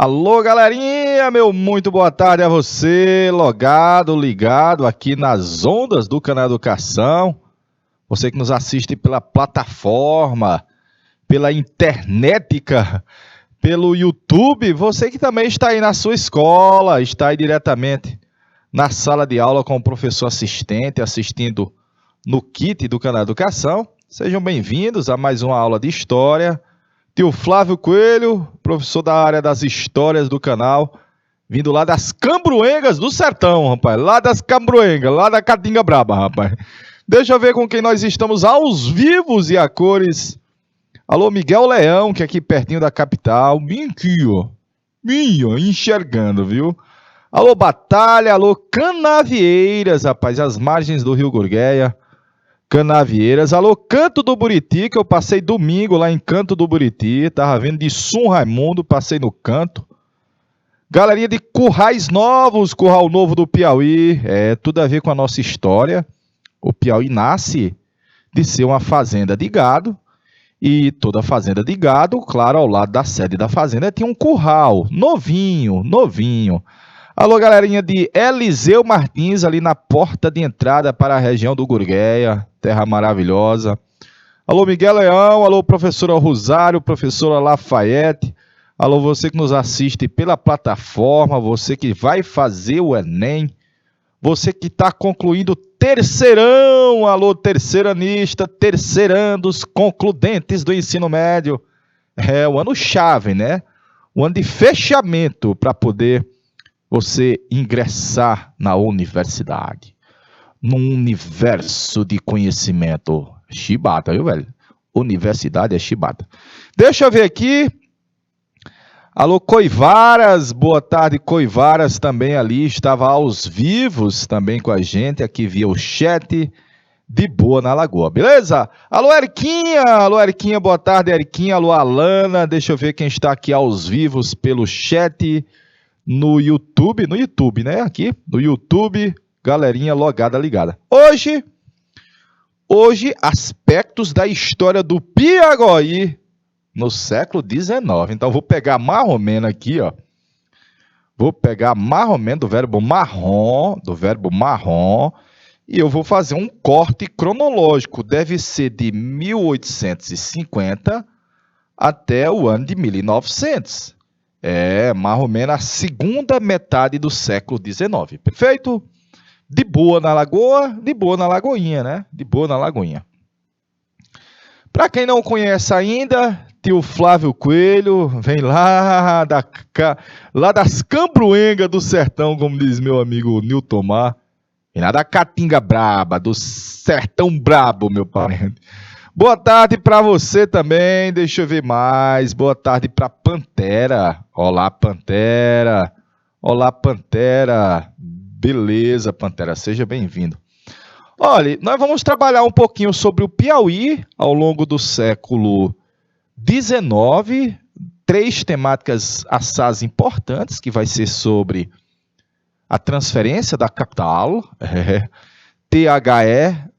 Alô, galerinha, meu muito boa tarde a você, logado, ligado aqui nas ondas do canal Educação. Você que nos assiste pela plataforma, pela internetica, pelo YouTube. Você que também está aí na sua escola, está aí diretamente na sala de aula com o professor assistente, assistindo no kit do canal Educação. Sejam bem-vindos a mais uma aula de História. Tio Flávio Coelho, professor da área das histórias do canal, vindo lá das Cambroengas do Sertão, rapaz. Lá das Cambroengas, lá da Caatinga Braba, rapaz. Deixa eu ver com quem nós estamos aos vivos e a cores. Alô, Miguel Leão, que é aqui pertinho da capital. Minho, enxergando, viu? Alô, Batalha, alô, Canavieiras, rapaz, as margens do Rio Gurgueia. Canavieiras, alô, Canto do Buriti, que eu passei domingo lá em Canto do Buriti, tava vindo de Sum Raimundo, passei no Canto. Galerinha de Currais Novos, Curral Novo do Piauí, tudo a ver com a nossa história. O Piauí nasce de ser uma fazenda de gado, e toda fazenda de gado, claro, ao lado da sede da fazenda, tinha um curral, novinho. Alô, galerinha de Eliseu Martins, ali na porta de entrada para a região do Gurgueia, terra maravilhosa. Alô, Miguel Leão, alô, professora Rosário, professora Lafayette. Alô, você que nos assiste pela plataforma, você que vai fazer o Enem, você que está concluindo terceirão, alô, terceiranista, terceirandos, concludentes do ensino médio. É o ano-chave, né? O ano de fechamento para poder você ingressar na universidade, num universo de conhecimento. Chibata, viu, velho? Universidade é chibata. Deixa eu ver aqui. Alô, Coivaras, boa tarde, Coivaras também ali, estava aos vivos também com a gente, aqui via o chat, de boa na Lagoa, beleza? Alô, Eriquinha, boa tarde, Eriquinha, alô, Alana, deixa eu ver quem está aqui aos vivos pelo chat, no YouTube, né? Aqui, no YouTube, galerinha logada, ligada. Hoje, aspectos da história do Piauí no século XIX. Então, vou pegar marromeno aqui, ó. Vou pegar marromeno do verbo marrom, e eu vou fazer um corte cronológico. Deve ser de 1850 até o ano de 1900. Marromeno, a segunda metade do século XIX, perfeito? De boa na Lagoa, de boa na Lagoinha, né? De boa na Lagoinha. Para quem não conhece ainda, tio Flávio Coelho, vem lá das Cambroengas do Sertão, como diz meu amigo Nilton Mar. Vem lá da Caatinga Braba, do Sertão Brabo, meu parente. Boa tarde para você também, deixa eu ver mais. Boa tarde para Pantera. Olá, Pantera. Beleza, Pantera, seja bem-vindo. Olha, nós vamos trabalhar um pouquinho sobre o Piauí ao longo do século XIX. 3 temáticas assaz importantes, que vai ser sobre a transferência da capital. THE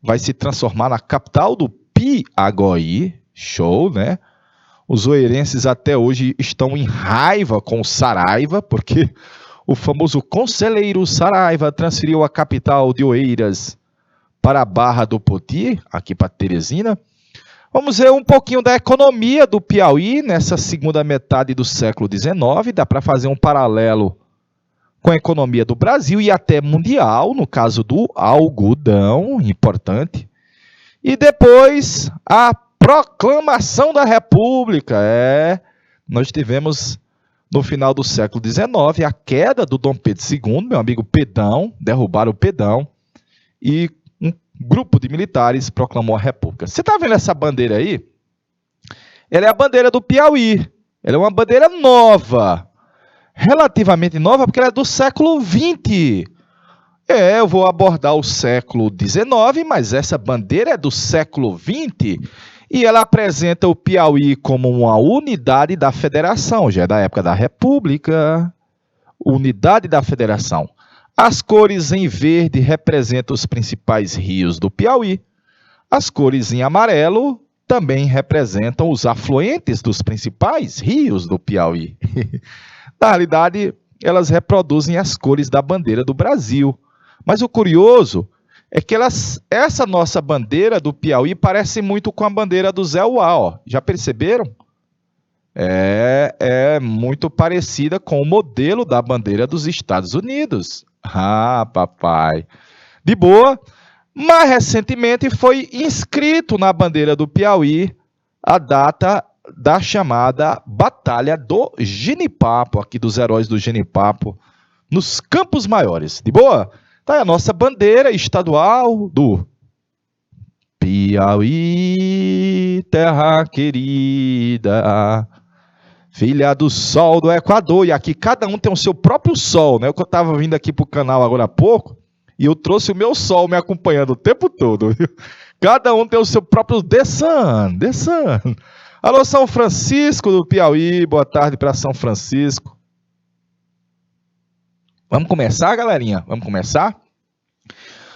vai se transformar na capital do Piauí, show, né? Os oeirenses até hoje estão em raiva com o Saraiva, porque o famoso conselheiro Saraiva transferiu a capital de Oeiras para a Barra do Poti, aqui para Teresina. Vamos ver um pouquinho da economia do Piauí nessa segunda metade do século XIX. Dá para fazer um paralelo com a economia do Brasil e até mundial, no caso do algodão, importante. E depois, a proclamação da República. Nós tivemos, no final do século XIX, a queda do Dom Pedro II, meu amigo Pedão, derrubaram o Pedão, e um grupo de militares proclamou a República. Você está vendo essa bandeira aí? Ela é a bandeira do Piauí. Ela é uma bandeira nova, relativamente nova, porque ela é do século XX. Eu vou abordar o século XIX, mas essa bandeira é do século XX e ela apresenta o Piauí como uma unidade da federação, já é da época da República. Unidade da federação. As cores em verde representam os principais rios do Piauí. As cores em amarelo também representam os afluentes dos principais rios do Piauí. Na realidade, elas reproduzem as cores da bandeira do Brasil. Mas o curioso é que essa nossa bandeira do Piauí parece muito com a bandeira do Zé Uá, ó. Já perceberam? É muito parecida com o modelo da bandeira dos Estados Unidos. Ah, papai. De boa. Mais recentemente foi inscrito na bandeira do Piauí a data da chamada Batalha do Genipapo, aqui dos heróis do Genipapo, nos Campos Maiores. De boa? Tá aí a nossa bandeira estadual do Piauí, terra querida, filha do sol do Equador. E aqui cada um tem o seu próprio sol, né? Eu estava vindo aqui para o canal agora há pouco e eu trouxe o meu sol me acompanhando o tempo todo. Viu? Cada um tem o seu próprio The Sun. Alô, São Francisco do Piauí, boa tarde para São Francisco. Vamos começar, galerinha? Vamos começar?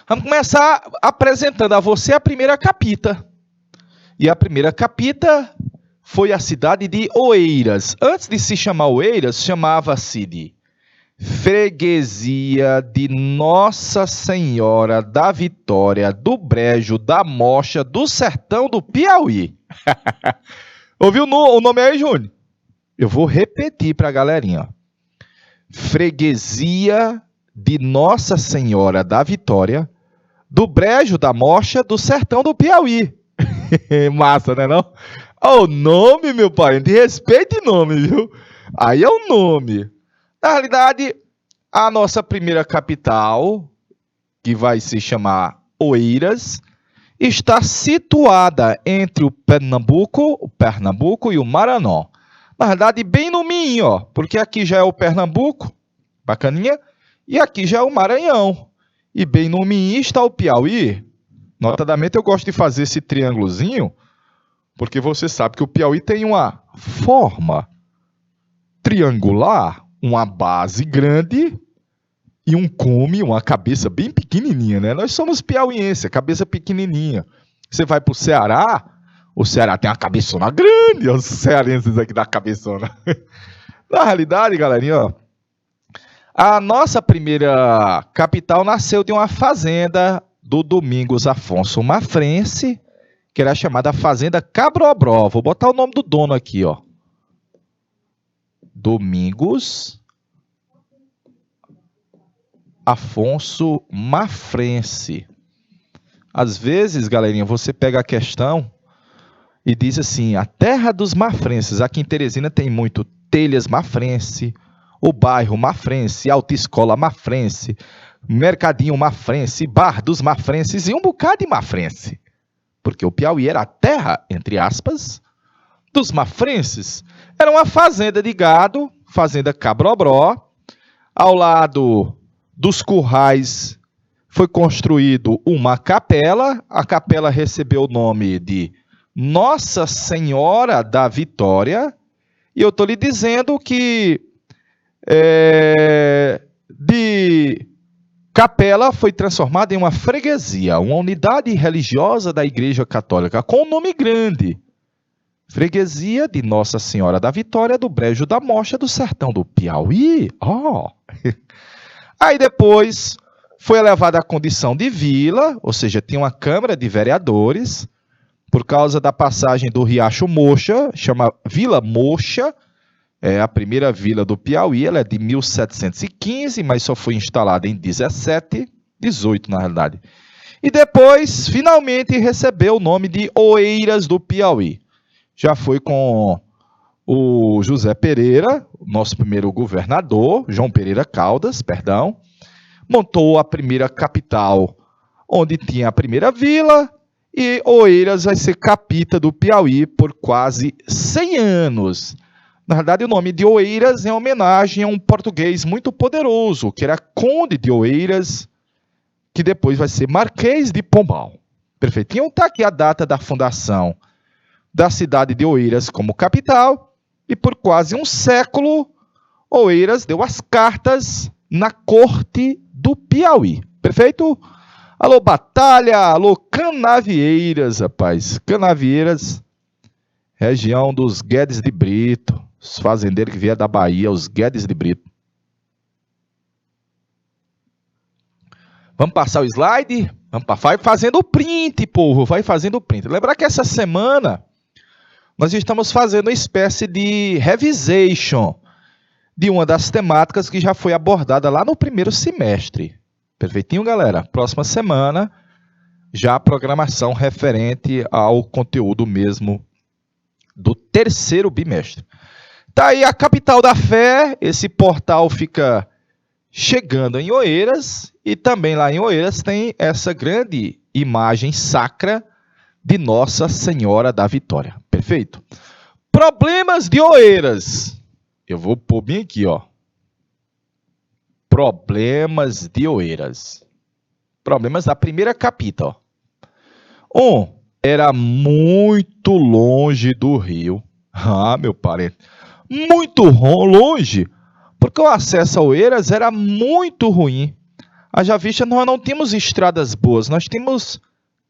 Vamos começar apresentando a você a primeira capita. E a primeira capita foi a cidade de Oeiras. Antes de se chamar Oeiras, chamava-se de Freguesia de Nossa Senhora da Vitória, do Brejo, da Mocha, do Sertão do Piauí. Ouviu o nome aí, Júnior? Eu vou repetir para a galerinha. Freguesia de Nossa Senhora da Vitória, do Brejo, da Mocha, do Sertão do Piauí. Massa, né não? O nome, meu parente, respeite o nome, viu? Aí é o nome. Na realidade, a nossa primeira capital, que vai se chamar Oeiras, está situada entre o Pernambuco e o Maranhão. Na verdade, bem no meio, ó, porque aqui já é o Pernambuco, bacaninha, e aqui já é o Maranhão. E bem no meio está o Piauí. Notadamente, eu gosto de fazer esse triângulozinho, porque você sabe que o Piauí tem uma forma triangular, uma base grande e um cume, uma cabeça bem pequenininha, né? Nós somos piauienses, cabeça pequenininha. Você vai para o Ceará tem uma cabeçona grande, os cearenses aqui da cabeçona. Na realidade, galerinha, ó, a nossa primeira capital nasceu de uma fazenda do Domingos Afonso Mafrense, que era chamada Fazenda Cabrobró. Vou botar o nome do dono aqui, ó. Domingos Afonso Mafrense. Às vezes, galerinha, você pega a questão e diz assim, a terra dos Mafrenses. Aqui em Teresina tem muito Telhas Mafrense, o bairro Mafrense, Autoescola Mafrense, Mercadinho Mafrense, Bar dos Mafrenses e um bocado de Mafrense. Porque o Piauí era a terra, entre aspas, dos Mafrenses. Era uma fazenda de gado, fazenda Cabrobró. Ao lado dos currais foi construído uma capela. A capela recebeu o nome de Nossa Senhora da Vitória. E eu estou lhe dizendo que de capela foi transformada em uma freguesia, uma unidade religiosa da Igreja Católica, com um nome grande. Freguesia de Nossa Senhora da Vitória, do Brejo da Mocha, do Sertão do Piauí. Oh. Aí depois foi elevada à condição de vila, ou seja, tinha uma Câmara de Vereadores, por causa da passagem do Riacho Mocha, chama Vila Mocha, é a primeira vila do Piauí, ela é de 1715, mas só foi instalada em 18 na realidade. E depois, finalmente, recebeu o nome de Oeiras do Piauí. Já foi com o José Pereira, nosso primeiro governador, João Pereira Caldas, perdão, montou a primeira capital, onde tinha a primeira vila, e Oeiras vai ser capita do Piauí por quase 100 anos. Na verdade, o nome de Oeiras é em homenagem a um português muito poderoso, que era Conde de Oeiras, que depois vai ser Marquês de Pombal. Perfeitinho? Está aqui a data da fundação da cidade de Oeiras como capital, e por quase um século, Oeiras deu as cartas na corte do Piauí. Perfeito? Alô, Batalha! Alô, Canavieiras, rapaz. Canavieiras Região dos Guedes de Brito. Os fazendeiros que vieram da Bahia, os Guedes de Brito. Vamos passar o slide? Vai fazendo o print, povo. Vai fazendo o print. Lembrar que essa semana nós estamos fazendo uma espécie de revisation de uma das temáticas que já foi abordada lá no primeiro semestre. Perfeitinho, galera? Próxima semana, já a programação referente ao conteúdo mesmo do terceiro bimestre. Tá aí a Capital da Fé. Esse portal fica chegando em Oeiras, e também lá em Oeiras tem essa grande imagem sacra de Nossa Senhora da Vitória. Perfeito? Problemas de Oeiras. Eu vou pôr bem aqui, ó. Problemas de Oeiras. Problemas da primeira capita, ó. Era muito longe do rio. Ah, meu parente. Muito longe, porque o acesso a Oeiras era muito ruim. Haja vista, nós não tínhamos estradas boas, nós tínhamos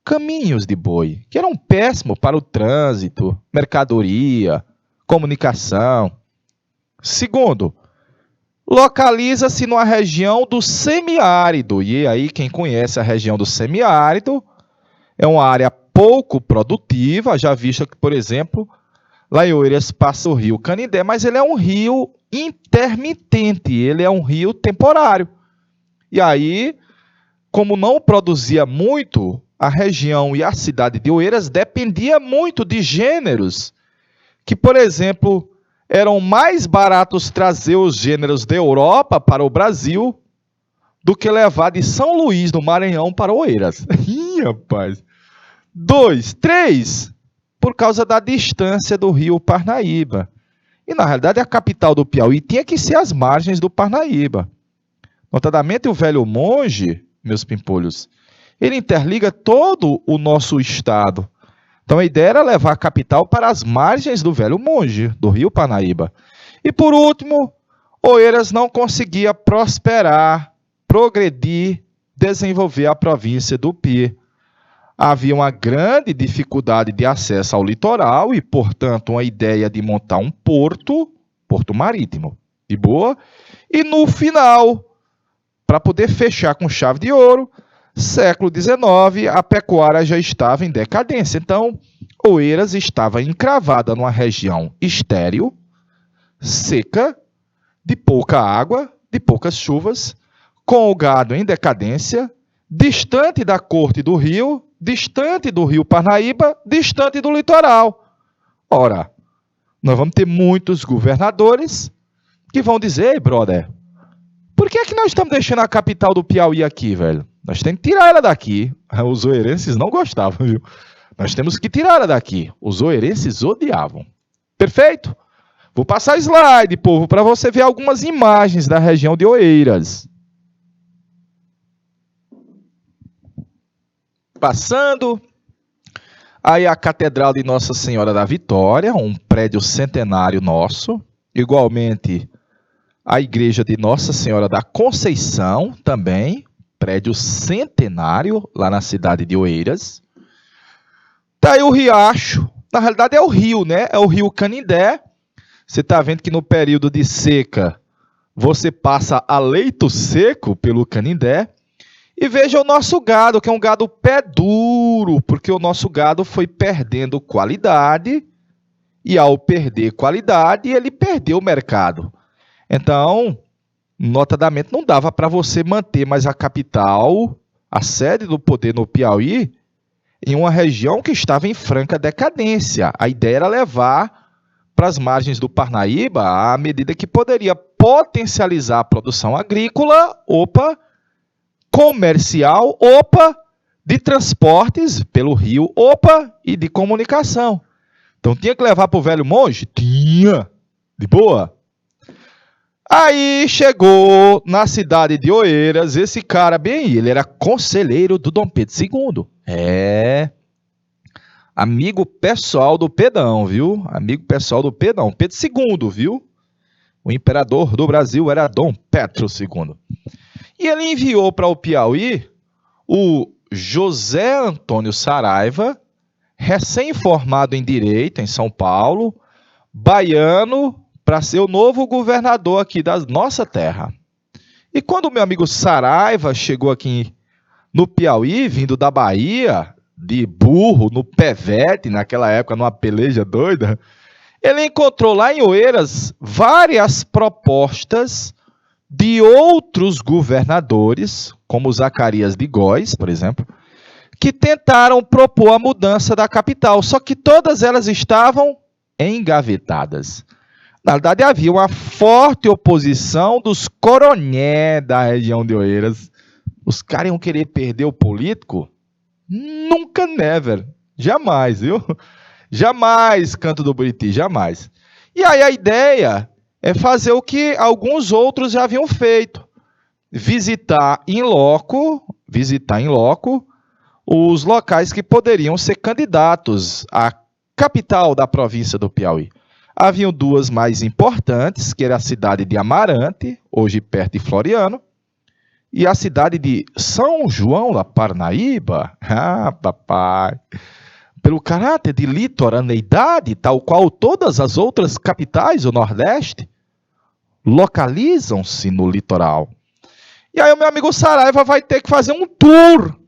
caminhos de boi, que eram péssimos para o trânsito, mercadoria, comunicação. Segundo, localiza-se numa região do semiárido. E aí, quem conhece a região do semiárido, é uma área pouco produtiva, já vista que, por exemplo, lá em Oeiras passa o rio Canindé, mas ele é um rio intermitente, ele é um rio temporário. E aí, como não produzia muito, a região e a cidade de Oeiras dependia muito de gêneros que, por exemplo, eram mais baratos trazer os gêneros da Europa para o Brasil do que levar de São Luís, do Maranhão, para Oeiras. Ih, rapaz! 2, 3, por causa da distância do rio Parnaíba. E, na realidade, a capital do Piauí tinha que ser as margens do Parnaíba. Notadamente, o Velho Monge, meus pimpolhos, ele interliga todo o nosso estado. Então, a ideia era levar a capital para as margens do Velho Monge, do rio Parnaíba. E, por último, Oeiras não conseguia prosperar, progredir, desenvolver a província do Piauí. Havia uma grande dificuldade de acesso ao litoral e, portanto, uma ideia de montar um porto marítimo, de boa. E, no final, para poder fechar com chave de ouro, século XIX, a pecuária já estava em decadência. Então, Oeiras estava encravada numa região estéril, seca, de pouca água, de poucas chuvas, com o gado em decadência, distante da corte do rio, distante do rio Parnaíba, distante do litoral. Ora, nós vamos ter muitos governadores que vão dizer: ei, brother, por que é que nós estamos deixando a capital do Piauí aqui, velho? Nós temos que tirar ela daqui. Os oeirenses não gostavam, viu? Nós temos que tirar ela daqui. Os oeirenses odiavam. Perfeito? Vou passar slide, povo, para você ver algumas imagens da região de Oeiras. Passando, aí a Catedral de Nossa Senhora da Vitória, um prédio centenário nosso. Igualmente, a Igreja de Nossa Senhora da Conceição, também, prédio centenário, lá na cidade de Oeiras. Tá aí o riacho, na realidade é o rio, né? É o rio Canindé. Você está vendo que no período de seca, você passa a leito seco pelo Canindé. E veja o nosso gado, que é um gado pé duro, porque o nosso gado foi perdendo qualidade, e ao perder qualidade, ele perdeu o mercado. Então, notadamente, não dava para você manter mais a capital, a sede do poder no Piauí, em uma região que estava em franca decadência. A ideia era levar para as margens do Parnaíba, à medida que poderia potencializar a produção agrícola, comercial, de transportes pelo rio, e de comunicação. Então, tinha que levar para o Velho Monge? Tinha, de boa. Aí chegou na cidade de Oeiras, esse cara bem aí, ele era conselheiro do Dom Pedro II. Amigo pessoal do Pedão, viu? Amigo pessoal do Pedão, Pedro II, viu? O imperador do Brasil era Dom Pedro II. E ele enviou para o Piauí o José Antônio Saraiva, recém-formado em Direito em São Paulo, baiano, para ser o novo governador aqui da nossa terra. E quando o meu amigo Saraiva chegou aqui no Piauí, vindo da Bahia, de burro, no pevete, naquela época, numa peleja doida, ele encontrou lá em Oeiras várias propostas de outros governadores, como Zacarias de Góes, por exemplo, que tentaram propor a mudança da capital, só que todas elas estavam engavetadas. Na verdade, havia uma forte oposição dos coroné da região de Oeiras. Os caras iam querer perder o político? Nunca, never. Jamais, viu? Jamais, Canto do Buriti, jamais. E aí a ideia é fazer o que alguns outros já haviam feito. Visitar em loco os locais que poderiam ser candidatos à capital da província do Piauí. Haviam duas mais importantes, que era a cidade de Amarante, hoje perto de Floriano, e a cidade de São João da Parnaíba. Ah, papai! Pelo caráter de litoraneidade, tal qual todas as outras capitais do Nordeste, localizam-se no litoral. E aí o meu amigo Saraiva vai ter que fazer um tour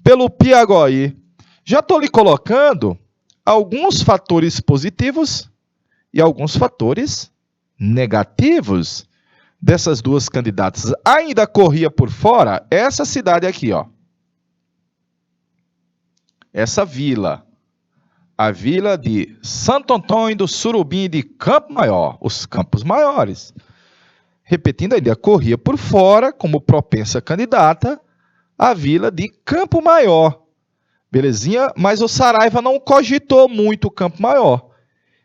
pelo Piauí. Já estou lhe colocando alguns fatores positivos e alguns fatores negativos dessas duas candidatas. Ainda corria por fora essa cidade aqui, ó. Essa vila. A vila de Santo Antônio do Surubim de Campo Maior. Os Campos Maiores. Repetindo, ainda corria por fora, como propensa candidata, a vila de Campo Maior. Belezinha? Mas o Saraiva não cogitou muito o Campo Maior.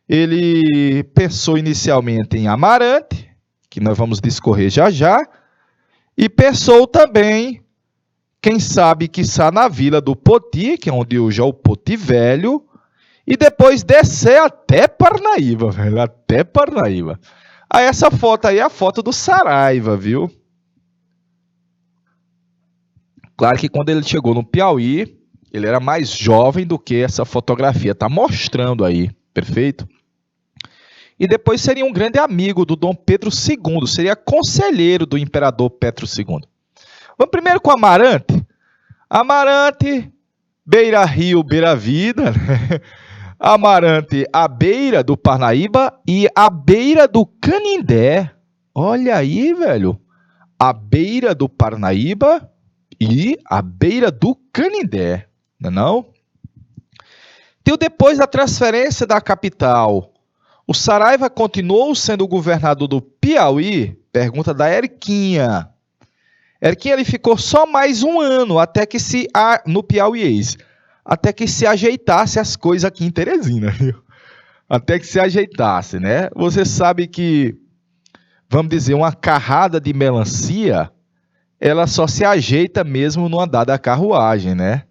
Ele pensou inicialmente em Amarante, que nós vamos discorrer já já, e pensou também, quem sabe, quiçá na vila do Poti, que é onde hoje é o Poti Velho, e depois descer até Parnaíba, velho, até Parnaíba. Aí essa foto aí é a foto do Saraiva, viu? Claro que quando ele chegou no Piauí, ele era mais jovem do que essa fotografia está mostrando aí, perfeito? E depois seria um grande amigo do Dom Pedro II, seria conselheiro do imperador Pedro II. Vamos primeiro com Amarante. Amarante, beira-rio, beira-vida, né? Amarante, à beira do Parnaíba e à beira do Canindé. Olha aí, velho. À beira do Parnaíba e à beira do Canindé, não é não? Então, depois da transferência da capital, o Saraiva continuou sendo governador do Piauí? Pergunta da Eriquinha. Eriquinha, ele ficou só mais um ano até que no Piauiês, até que se ajeitasse as coisas aqui em Teresina, viu? Até que se ajeitasse, né? Você sabe que, vamos dizer, uma carrada de melancia, ela só se ajeita mesmo no andar da carruagem, né?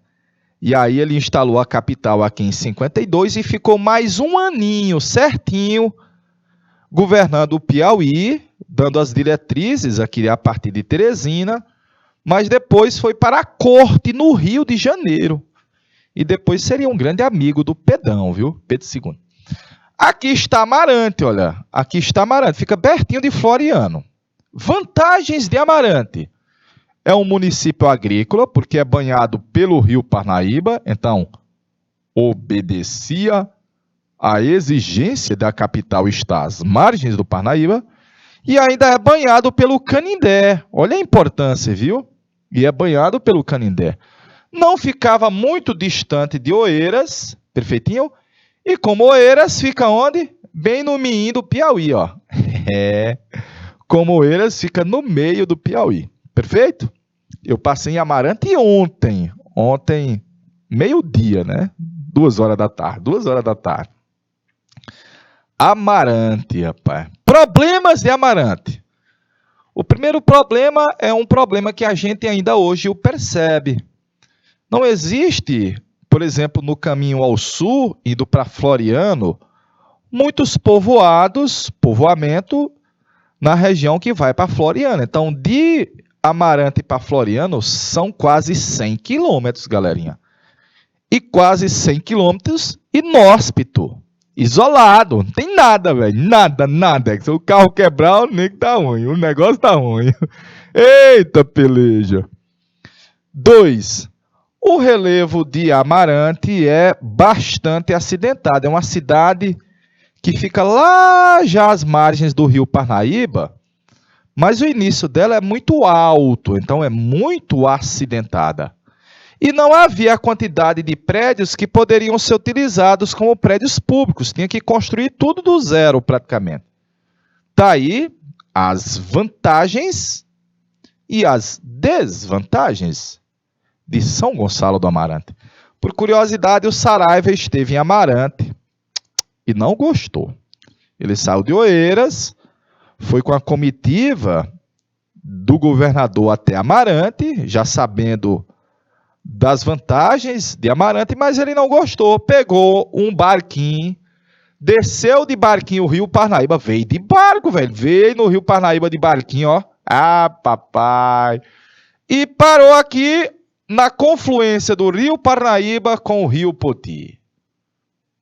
E aí ele instalou a capital aqui em 52 e ficou mais um aninho certinho governando o Piauí, dando as diretrizes aqui a partir de Teresina, mas depois foi para a corte no Rio de Janeiro. E depois seria um grande amigo do Pedão, viu? Pedro II. Aqui está Amarante, olha. Aqui está Amarante, fica pertinho de Floriano. Vantagens de Amarante. É um município agrícola, porque é banhado pelo rio Parnaíba, então obedecia à exigência da capital estar às margens do Parnaíba, e ainda é banhado pelo Canindé. Olha a importância, viu? E é banhado pelo Canindé. Não ficava muito distante de Oeiras, perfeitinho, e como Oeiras fica onde? Bem no meio do Piauí, ó. Como Oeiras fica no meio do Piauí, perfeito? Eu passei em Amarante ontem, meio-dia, né? 2 horas da tarde. Amarante, rapaz. Problemas de Amarante. O primeiro problema é um problema que a gente ainda hoje o percebe. Não existe, por exemplo, no caminho ao sul, indo para Floriano, muitos povoamento na região que vai para Floriano. Então, de Amarante para Floriano são quase 100 quilômetros, galerinha. e quase 100 quilômetros inóspito, isolado, não tem nada, velho, nada. Se o carro quebrar, o nego tá ruim, o negócio tá ruim. Eita peleja. 2. O relevo de Amarante é bastante acidentado, é uma cidade que fica lá já às margens do rio Parnaíba, mas o início dela é muito alto, então é muito acidentada. E não havia a quantidade de prédios que poderiam ser utilizados como prédios públicos. Tinha que construir tudo do zero, praticamente. Daí as vantagens e as desvantagens de São Gonçalo do Amarante. Por curiosidade, o Saraiva esteve em Amarante e não gostou. Ele saiu de Oeiras, foi com a comitiva do governador até Amarante, já sabendo das vantagens de Amarante, mas ele não gostou. Pegou um barquinho, desceu de barquinho o rio Parnaíba, veio de barco, velho, veio no rio Parnaíba de barquinho, ó. Ah, papai. E parou aqui na confluência do rio Parnaíba com o rio Poti.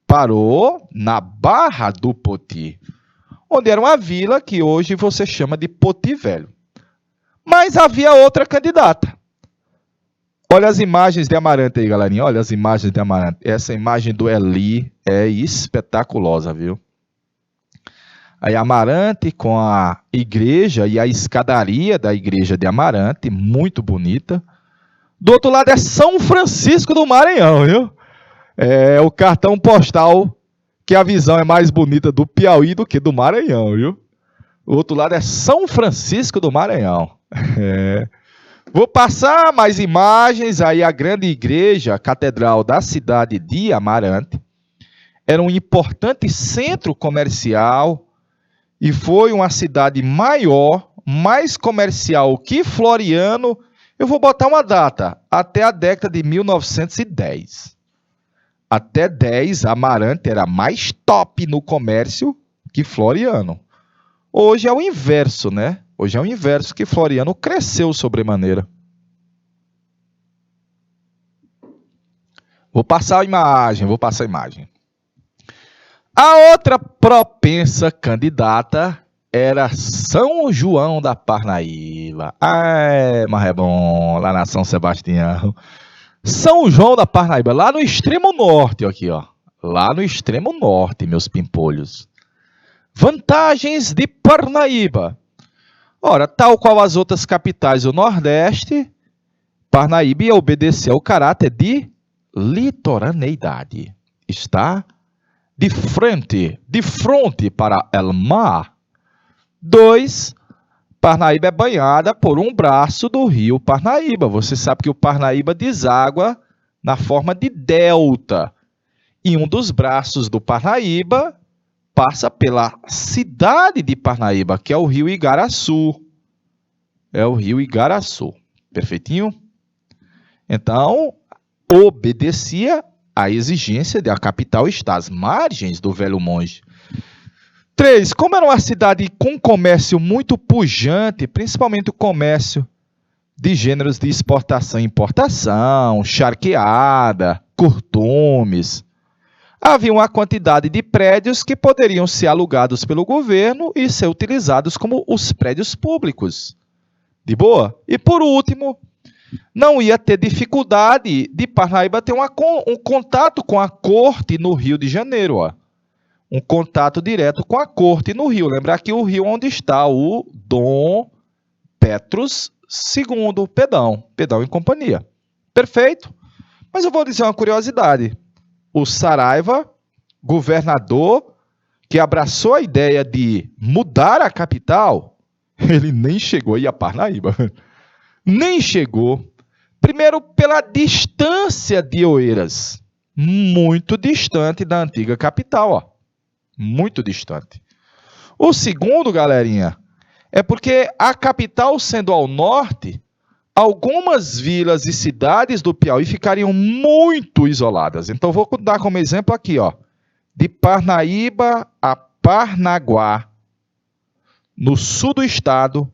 Parou na Barra do Poti, onde era uma vila que hoje você chama de Poti Velho. Mas havia outra candidata. Olha as imagens de Amarante aí, galerinha. Olha as imagens de Amarante. Essa imagem do Eli é espetaculosa, viu? Aí Amarante com a igreja e a escadaria da igreja de Amarante, muito bonita. Do outro lado é São Francisco do Maranhão, viu? É o cartão postal que a visão é mais bonita do Piauí do que do Maranhão, viu? O outro lado é São Francisco do Maranhão. É. Vou passar mais imagens. Aí a grande igreja, a catedral da cidade de Amarante, era um importante centro comercial e foi uma cidade maior, mais comercial que Floriano. Eu vou botar uma data, até a década de 1910. Até 10, Amarante era mais top no comércio que Floriano. Hoje é o inverso, né? Hoje é o inverso, que Floriano cresceu sobremaneira. Vou passar a imagem. A outra propensa candidata era São João da Parnaíba. Mas é bom, lá na São Sebastião. São João da Parnaíba, lá no extremo norte, aqui, ó. Lá no extremo norte, meus pimpolhos. Vantagens de Parnaíba. Ora, tal qual as outras capitais do Nordeste, Parnaíba ia obedecer ao caráter de litorâneidade. Está de frente para el mar. 2. Parnaíba é banhada por um braço do rio Parnaíba. Você sabe que o Parnaíba deságua na forma de delta. E um dos braços do Parnaíba passa pela cidade de Parnaíba, que é o rio Igaraçu. É o rio Igaraçu. Perfeitinho? Então, obedecia à exigência de a capital estar às margens do Velho Monte. 3. Como era uma cidade com comércio muito pujante, principalmente o comércio de gêneros de exportação e importação, charqueada, curtumes, havia uma quantidade de prédios que poderiam ser alugados pelo governo e ser utilizados como os prédios públicos. De boa? E por último, não ia ter dificuldade de Parnaíba ter um contato com a corte no Rio de Janeiro. Ó. Um contato direto com a corte no Rio. Lembrar que o rio onde está o Dom Petrus II, Pedão e companhia. Perfeito? Mas eu vou dizer uma curiosidade. O Saraiva, governador, que abraçou a ideia de mudar a capital, ele nem chegou aí a Parnaíba. Nem chegou. Primeiro, pela distância de Oeiras. Muito distante da antiga capital. Ó. Muito distante. O segundo, galerinha, é porque a capital sendo ao norte, algumas vilas e cidades do Piauí ficariam muito isoladas. Então, vou dar como exemplo aqui, ó, de Parnaíba a Parnaguá, no sul do estado,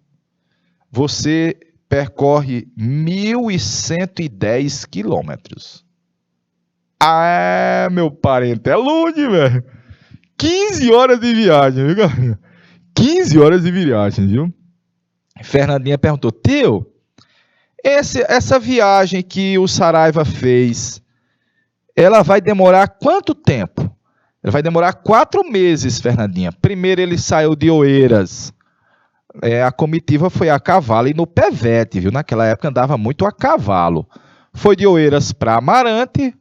você percorre 1.110 quilômetros. Ah, meu parente, é longe, velho. 15 horas de viagem, viu, galera? 15 horas de viagem, viu? Fernandinha perguntou, tio, essa viagem que o Saraiva fez, ela vai demorar quanto tempo? Ela vai demorar 4 meses, Fernandinha. Primeiro ele saiu de Oeiras. A comitiva foi a cavalo e no Pevete, viu? Naquela época andava muito a cavalo. Foi de Oeiras para Amarante,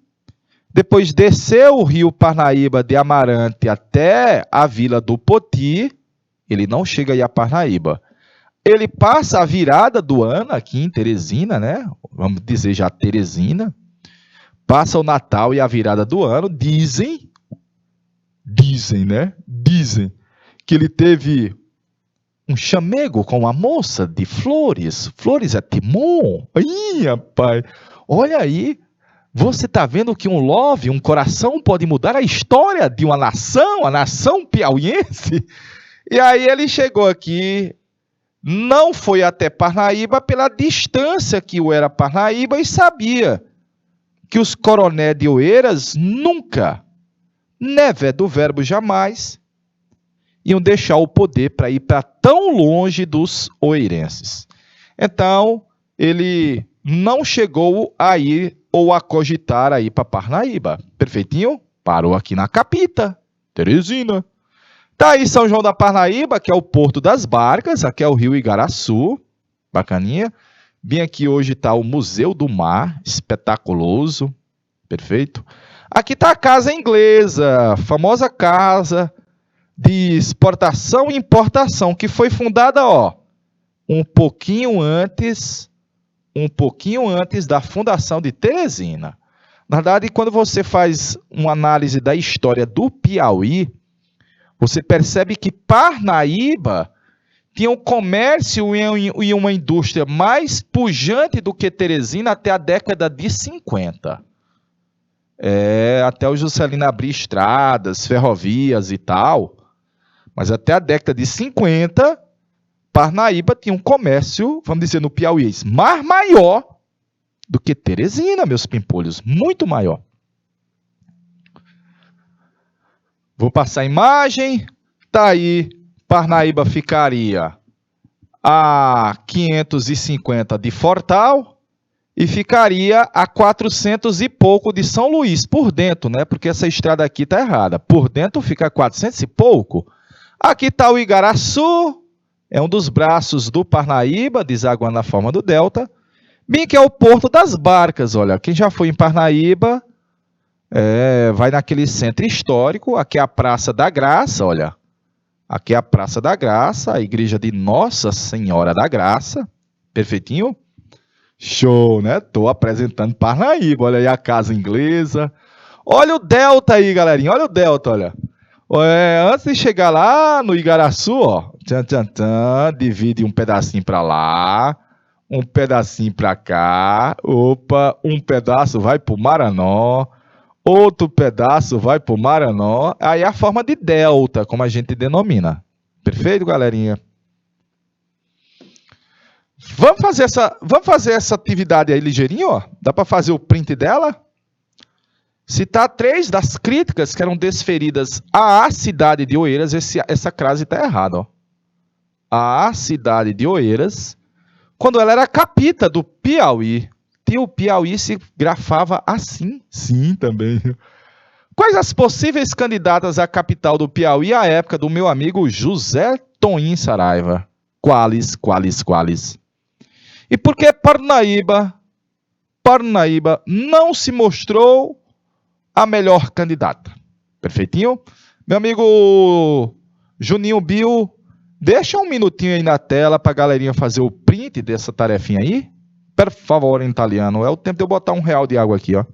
depois desceu o rio Parnaíba de Amarante até a vila do Poti. Ele não chega aí a Parnaíba. Ele passa a virada do ano aqui em Teresina, né? Vamos dizer já Teresina. Passa o Natal e a virada do ano. Dizem, né? Dizem que ele teve um chamego com uma moça de Flores. Flores é Timon. Ih, rapaz. Olha aí. Você está vendo que um love, um coração pode mudar a história de uma nação, a nação piauiense? E aí ele chegou aqui, não foi até Parnaíba pela distância que o era Parnaíba e sabia que os coronéis de Oeiras nunca, never do verbo jamais, iam deixar o poder para ir para tão longe dos oeirenses. Então, ele não chegou a ir ou a cogitar a ir para Parnaíba. Perfeitinho? Parou aqui na capita, Teresina. Daí São João da Parnaíba, que é o Porto das Barcas, aqui é o Rio Igaraçu, bacaninha. Bem aqui hoje está o Museu do Mar, espetaculoso, perfeito. Aqui está a Casa Inglesa, famosa casa de exportação e importação, que foi fundada, ó, um pouquinho antes da fundação de Teresina. Na verdade, quando você faz uma análise da história do Piauí, você percebe que Parnaíba tinha um comércio e uma indústria mais pujante do que Teresina até a década de 50. Até o Juscelino abrir estradas, ferrovias e tal. Mas até a década de 50, Parnaíba tinha um comércio, vamos dizer no Piauí, mais maior do que Teresina, meus pimpolhos, muito maior. Vou passar a imagem, tá aí, Parnaíba ficaria a 550 de Fortal e ficaria a 400 e pouco de São Luís, por dentro, né? Porque essa estrada aqui tá errada. Por dentro fica 400 e pouco. Aqui está o Igaraçu, é um dos braços do Parnaíba, desaguando na forma do delta. Bem que é o Porto das Barcas, olha. Quem já foi em Parnaíba, vai naquele centro histórico. Aqui é a Praça da Graça, olha. Aqui é a Praça da Graça, a igreja de Nossa Senhora da Graça. Perfeitinho? Show, né? Estou apresentando Parnaíba. Olha aí a Casa Inglesa. Olha o delta aí, galerinha. Olha o delta, olha. Antes de chegar lá no Igaraçu, ó, divide um pedacinho para lá, um pedacinho para cá, opa, um pedaço vai para o Maranhão, outro pedaço vai para o Maranhão, aí é a forma de delta, como a gente denomina. Perfeito, galerinha? Vamos fazer essa atividade aí ligeirinho, ó. Dá para fazer o print dela? Citar 3 das críticas que eram desferidas à cidade de Oeiras. Essa crase está errada. Ó. A cidade de Oeiras, quando ela era capita do Piauí. E o Piauí se grafava assim. Sim, também. Quais as possíveis candidatas à capital do Piauí à época do meu amigo José Toim Saraiva? Quais? E por que Parnaíba não se mostrou a melhor candidata? Perfeitinho? Meu amigo Juninho Bill, deixa um minutinho aí na tela para a galerinha fazer o print dessa tarefinha aí. Per favor, em italiano. É o tempo de eu botar R$ 1 de água aqui, ó.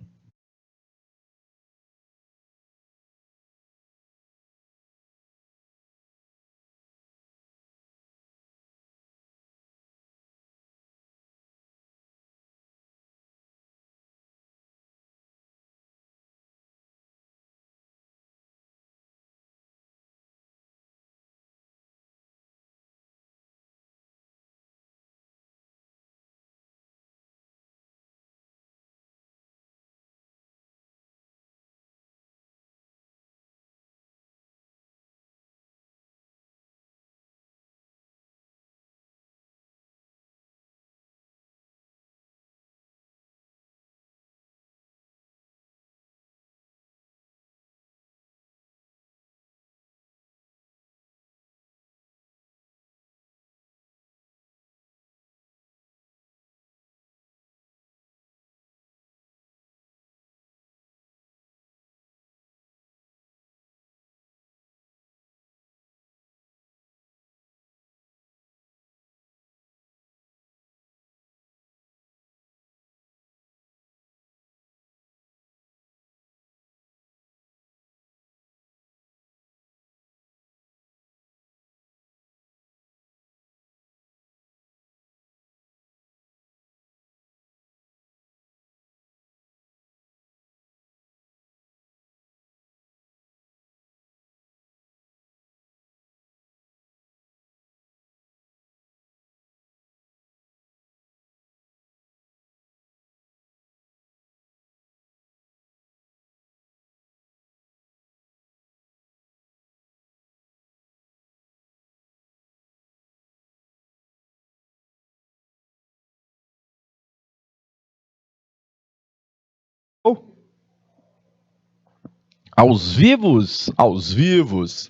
Aos vivos, aos vivos.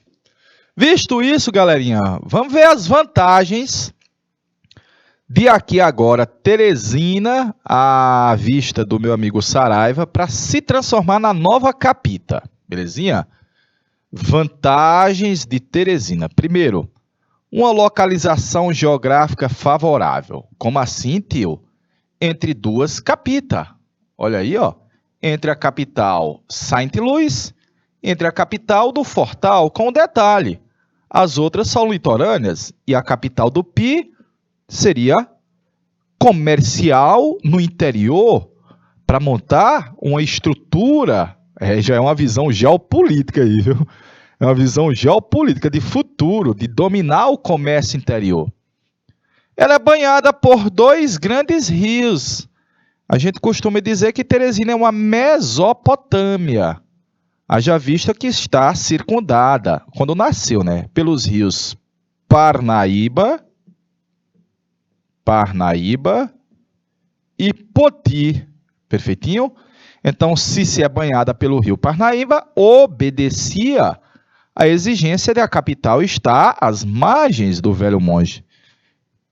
Visto isso, galerinha, vamos ver as vantagens de aqui agora Teresina, à vista do meu amigo Saraiva, para se transformar na nova capita. Belezinha? Vantagens de Teresina. Primeiro, uma localização geográfica favorável. Como assim, tio? Entre duas capitas. Olha aí, ó. Entre a capital Saint Louis, entre a capital do Fortal, com detalhe. As outras são litorâneas e a capital do Pi seria comercial no interior para montar uma estrutura. Já é uma visão geopolítica aí, viu? É uma visão geopolítica de futuro, de dominar o comércio interior. Ela é banhada por dois grandes rios. A gente costuma dizer que Teresina é uma Mesopotâmia. Haja vista que está circundada, quando nasceu, né, pelos rios Parnaíba e Poti. Perfeitinho? Então, se é banhada pelo rio Parnaíba, obedecia à exigência de a capital estar às margens do Velho Monte.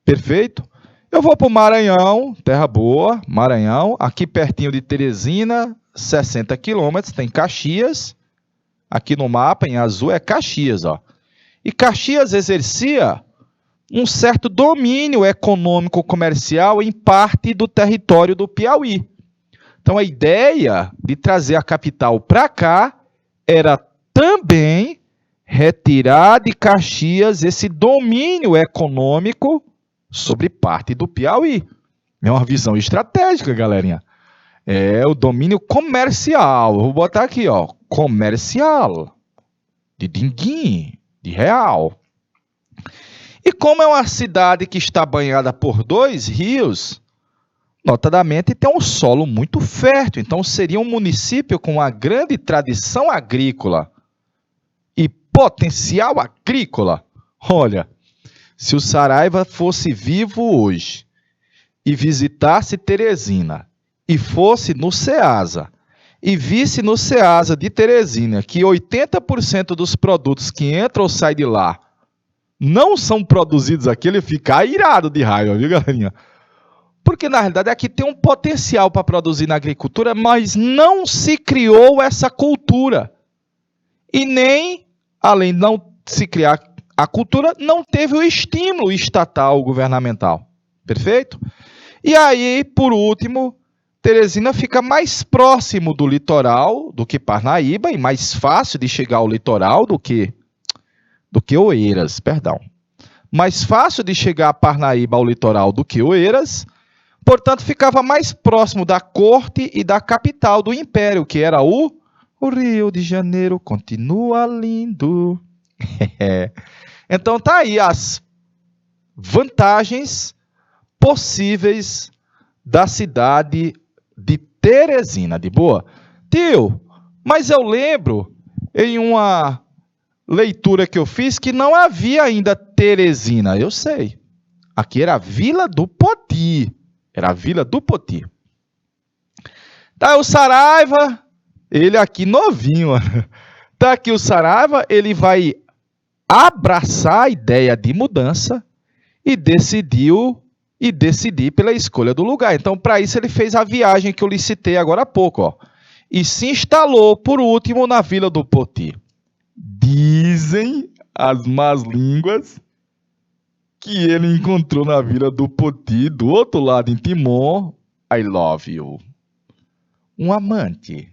Perfeito? Eu vou para o Maranhão, terra boa, Maranhão, aqui pertinho de Teresina, 60 quilômetros, tem Caxias. Aqui no mapa, em azul, é Caxias, ó. E Caxias exercia um certo domínio econômico-comercial em parte do território do Piauí. Então, a ideia de trazer a capital para cá era também retirar de Caxias esse domínio econômico sobre parte do Piauí. É uma visão estratégica, galerinha. É o domínio comercial. Vou botar aqui, ó, comercial, de dinguim, de real. E como é uma cidade que está banhada por dois rios, notadamente tem um solo muito fértil. Então, seria um município com uma grande tradição agrícola e potencial agrícola. Olha, se o Saraiva fosse vivo hoje e visitasse Teresina e fosse no Ceasa e visse no Ceasa de Teresina que 80% dos produtos que entram ou saem de lá não são produzidos aqui, ele fica irado de raiva, viu, galerinha? Porque, na realidade, aqui tem um potencial para produzir na agricultura, mas não se criou essa cultura. E nem, além de não se criar a cultura, não teve o estímulo estatal, governamental. Perfeito? E aí, por último, Teresina fica mais próximo do litoral do que Parnaíba e mais fácil de chegar ao litoral do que Oeiras, perdão. Mais fácil de chegar a Parnaíba ao litoral do que Oeiras, portanto, ficava mais próximo da corte e da capital do império, que era o Rio de Janeiro continua lindo. Então, tá aí as vantagens possíveis da cidade de Teresina, de boa. Tio, mas eu lembro em uma leitura que eu fiz que não havia ainda Teresina. Eu sei. Aqui era a Vila do Poti. Era a Vila do Poti. Tá o Saraiva, ele aqui novinho. Tá aqui o Saraiva, ele vai abraçar a ideia de mudança e decidir pela escolha do lugar. Então, para isso, ele fez a viagem que eu lhe citei agora há pouco, ó, e se instalou, por último, na Vila do Poti. Dizem as más línguas que ele encontrou na Vila do Poti, do outro lado em Timon, I love you. Um amante,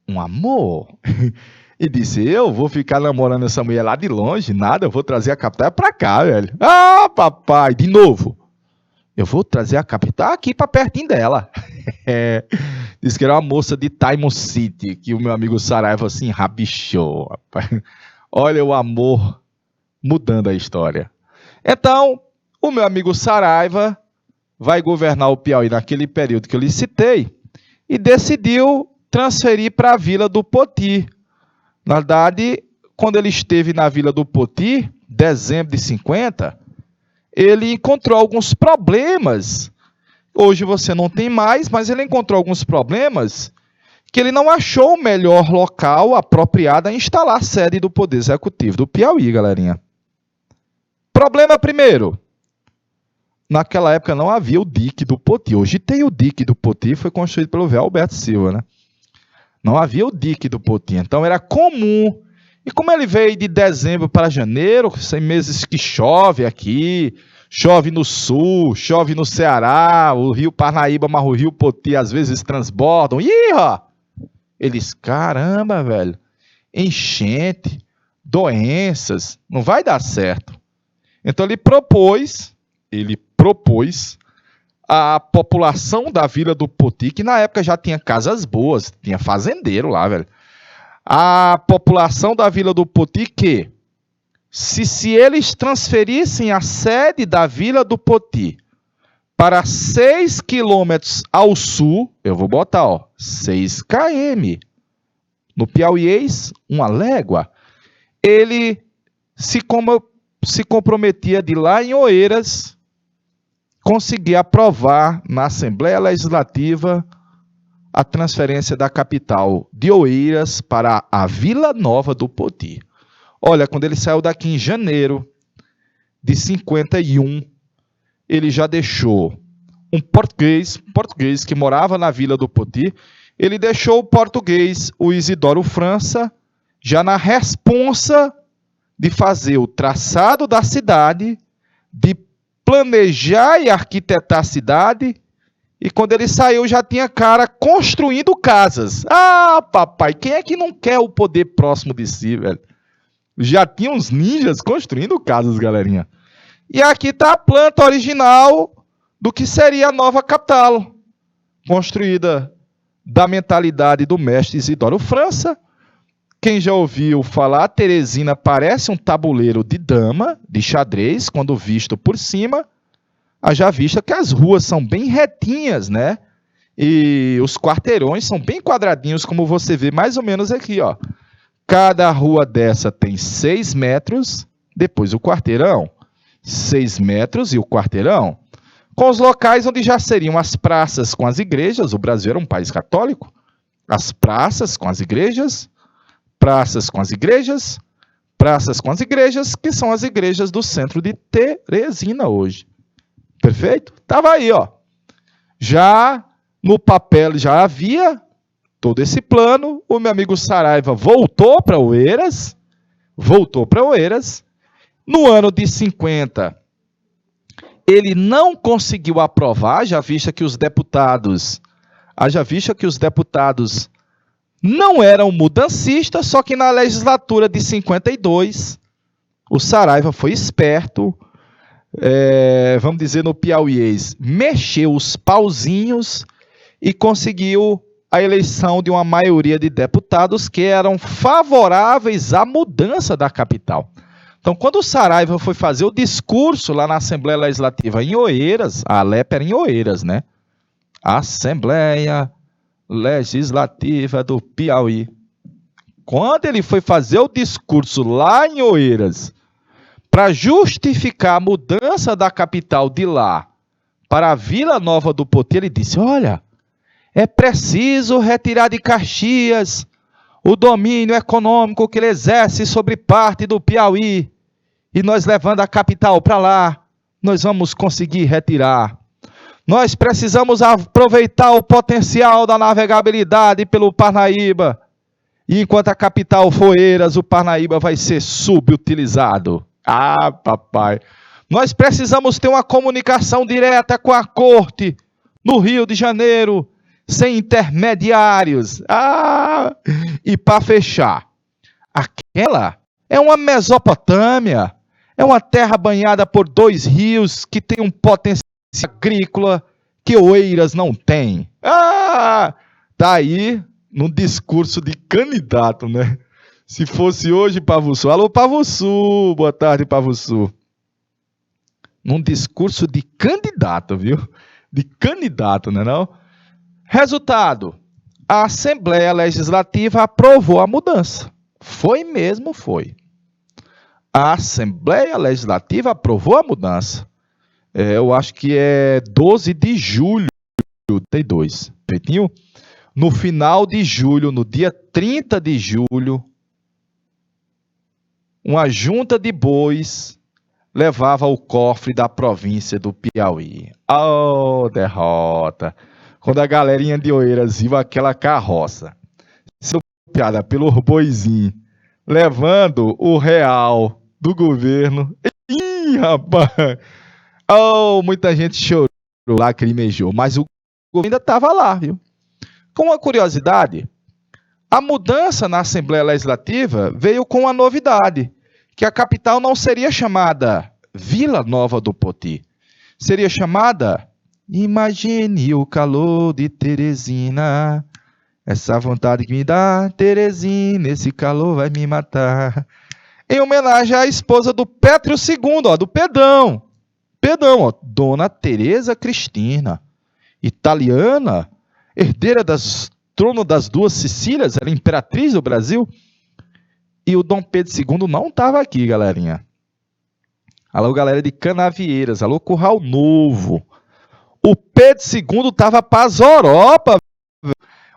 um amor. E disse, eu vou ficar namorando essa mulher lá de longe, nada, eu vou trazer a capital para cá, velho. Ah, papai, de novo. Eu vou trazer a capital aqui para pertinho dela. Disse que era uma moça de Taimon City, que o meu amigo Saraiva assim rabichou. Rapaz. Olha o amor mudando a história. Então, o meu amigo Saraiva vai governar o Piauí naquele período que eu lhe citei e decidiu transferir para a Vila do Poti. Na verdade, quando ele esteve na Vila do Poti, dezembro de 50, ele encontrou alguns problemas. Hoje você não tem mais, mas ele encontrou alguns problemas que ele não achou o melhor local apropriado a instalar a sede do Poder Executivo do Piauí, galerinha. Problema primeiro. Naquela época não havia o dique do Poti. Hoje tem o dique do Poti, foi construído pelo velho Alberto Silva, né? Não havia o dique do Poti, então era comum. E como ele veio de dezembro para janeiro, sem meses que chove aqui, chove no sul, chove no Ceará, o rio Parnaíba, mas o rio Poti às vezes transbordam. Ih, ó! Eles, caramba, velho, enchente, doenças, não vai dar certo. Então ele propôs a população da Vila do Poti, que na época já tinha casas boas, tinha fazendeiro lá, velho. A população da Vila do Poti que, se eles transferissem a sede da Vila do Poti para 6 quilômetros ao sul, eu vou botar, ó, 6 km, no piauiês, uma légua, ele se comprometia de lá em Oeiras conseguir aprovar na Assembleia Legislativa a transferência da capital de Oeiras para a Vila Nova do Poti. Olha, quando ele saiu daqui em janeiro de 51, ele já deixou um português que morava na Vila do Poti, ele deixou o português, o Isidoro França, já na responsa de fazer o traçado da cidade, de planejar e arquitetar a cidade, e quando ele saiu já tinha cara construindo casas. Ah, papai, quem é que não quer o poder próximo de si, velho? Já tinha uns ninjas construindo casas, galerinha. E aqui está a planta original do que seria a nova capital, construída da mentalidade do mestre Isidoro França. Quem já ouviu falar, Teresina parece um tabuleiro de dama, de xadrez, quando visto por cima. Haja vista que as ruas são bem retinhas, né? E os quarteirões são bem quadradinhos, como você vê mais ou menos aqui, ó. Cada rua dessa tem 6 metros, depois o quarteirão. 6 metros e o quarteirão. Com os locais onde já seriam as praças com as igrejas, o Brasil era um país católico. As praças com as igrejas, praças com as igrejas, praças com as igrejas, que são as igrejas do centro de Teresina hoje. Perfeito? Estava aí, ó. Já no papel já havia todo esse plano. O meu amigo Saraiva voltou para Oeiras. No ano de 50, ele não conseguiu aprovar, haja vista que os deputados não eram mudancistas, só que na legislatura de 52, o Saraiva foi esperto, vamos dizer no piauiês, mexeu os pauzinhos e conseguiu a eleição de uma maioria de deputados que eram favoráveis à mudança da capital. Então, quando o Saraiva foi fazer o discurso lá na Assembleia Legislativa em Oeiras, a Alep era em Oeiras, né? Assembleia Legislativa do Piauí. Quando ele foi fazer o discurso lá em Oeiras, para justificar a mudança da capital de lá para a Vila Nova do Poti, ele disse, olha, é preciso retirar de Caxias o domínio econômico que ele exerce sobre parte do Piauí, e nós levando a capital para lá, nós vamos conseguir retirar. Nós precisamos aproveitar o potencial da navegabilidade pelo Parnaíba, e enquanto a capital for Oeiras, o Parnaíba vai ser subutilizado. Ah, papai, nós precisamos ter uma comunicação direta com a corte no Rio de Janeiro, sem intermediários. Ah, e para fechar, aquela é uma Mesopotâmia, é uma terra banhada por 2 rios que tem um potencial agrícola que Oeiras não tem. Ah, tá aí num discurso de candidato, né? Se fosse hoje, Pavussu. Alô, Pavussu, boa tarde, Pavussu. Num discurso de candidato, viu? De candidato, né não? Resultado, a Assembleia Legislativa aprovou a mudança. Foi mesmo, foi. A Assembleia Legislativa aprovou a mudança. Eu acho que é 12 de julho de 82. Feitinho? No final de julho, no dia 30 de julho, uma junta de bois levava o cofre da província do Piauí. Oh, derrota! Quando a galerinha de Oeiras viu aquela carroça, sendo piada pelo boizinho, levando o real do governo. Ih, rapaz! Oh, muita gente chorou, lacrimejou, mas o governo ainda estava lá, viu? Com uma curiosidade, a mudança na Assembleia Legislativa veio com uma novidade, que a capital não seria chamada Vila Nova do Poti, seria chamada Imagine o calor de Teresina, essa vontade que me dá, Teresina, esse calor vai me matar. Em homenagem à esposa do Pétrio II, ó, do Pedão. Pedão, ó, Dona Teresa Cristina, italiana, herdeira das trono das duas Sicílias, era imperatriz do Brasil. E o Dom Pedro II não estava aqui, galerinha. Alô, galera de Canavieiras, alô, Curral Novo. O Pedro II estava para as Europa.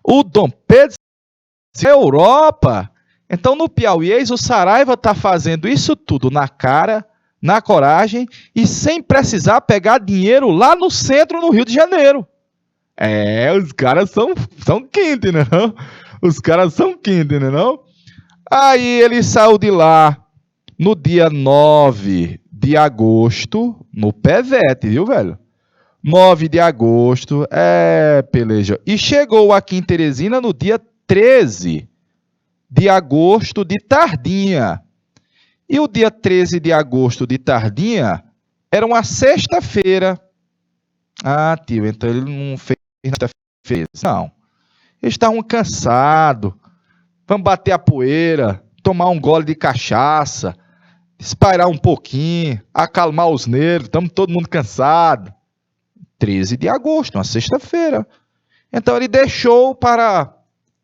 O Dom Pedro II, Europa. Então, no Piauiês, o Saraiva está fazendo isso tudo na cara, na coragem e sem precisar pegar dinheiro lá no centro, no Rio de Janeiro. Os caras são quentes, né? Não? Os caras são quentes, né? Não? Aí ele saiu de lá no dia 9 de agosto, no Pevete, viu, velho? 9 de agosto, peleja. E chegou aqui em Teresina no dia 13 de agosto de tardinha. E o dia 13 de agosto de tardinha era uma sexta-feira. Ah, tio, então ele não fez sexta-feira. Não. Eles estavam cansados. Vamos bater a poeira, tomar um gole de cachaça, espairar um pouquinho, acalmar os nervos, estamos todo mundo cansado. 13 de agosto, uma sexta-feira. Então ele deixou para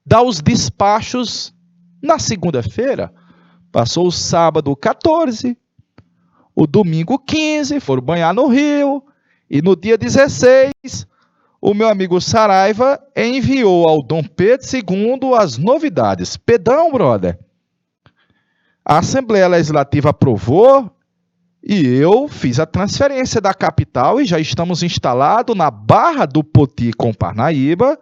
dar os despachos na segunda-feira. Passou o sábado 14, o domingo 15, foram banhar no rio, e no dia 16, o meu amigo Saraiva enviou ao Dom Pedro II as novidades. Pedão, brother. A Assembleia Legislativa aprovou e eu fiz a transferência da capital e já estamos instalados na Barra do Poti com Parnaíba,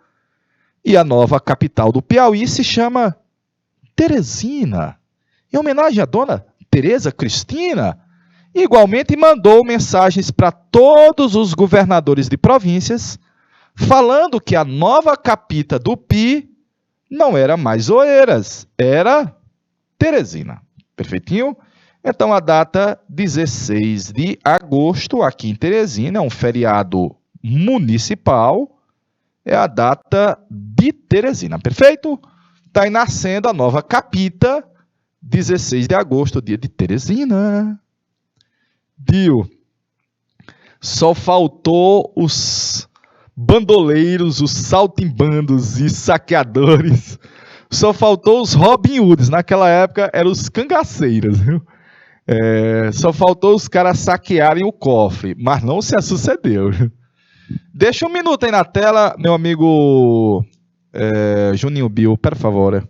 e a nova capital do Piauí se chama Teresina, em homenagem à dona Teresa Cristina. Igualmente mandou mensagens para todos os governadores de províncias, falando que a nova capita do Pi não era mais Oeiras, era Teresina. Perfeitinho? Então, a data 16 de agosto, aqui em Teresina, é um feriado municipal, é a data de Teresina. Perfeito? Está aí nascendo a nova capita, 16 de agosto, dia de Teresina. Dio, só faltou os bandoleiros, os saltimbandos e saqueadores. Só faltou os Robin Hoods. Naquela época eram os cangaceiros, viu? Só faltou os caras saquearem o cofre, mas não se sucedeu. Deixa um minuto aí na tela, meu amigo Juninho Bill, por favor.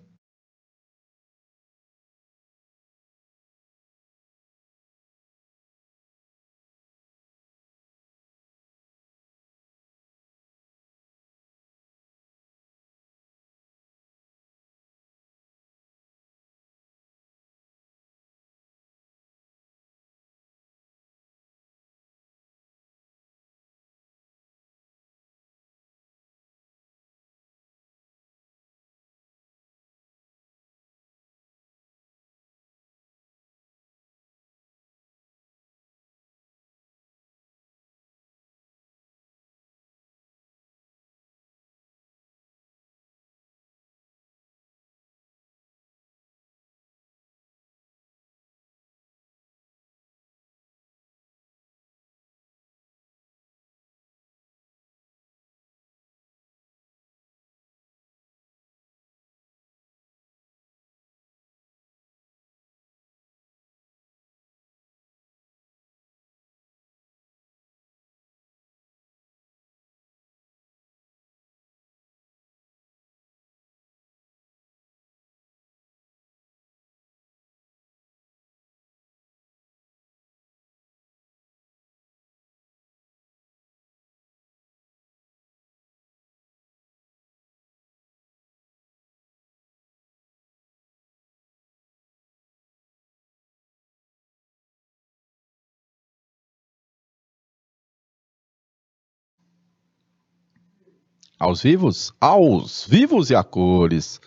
Aos vivos? Aos vivos e a cores.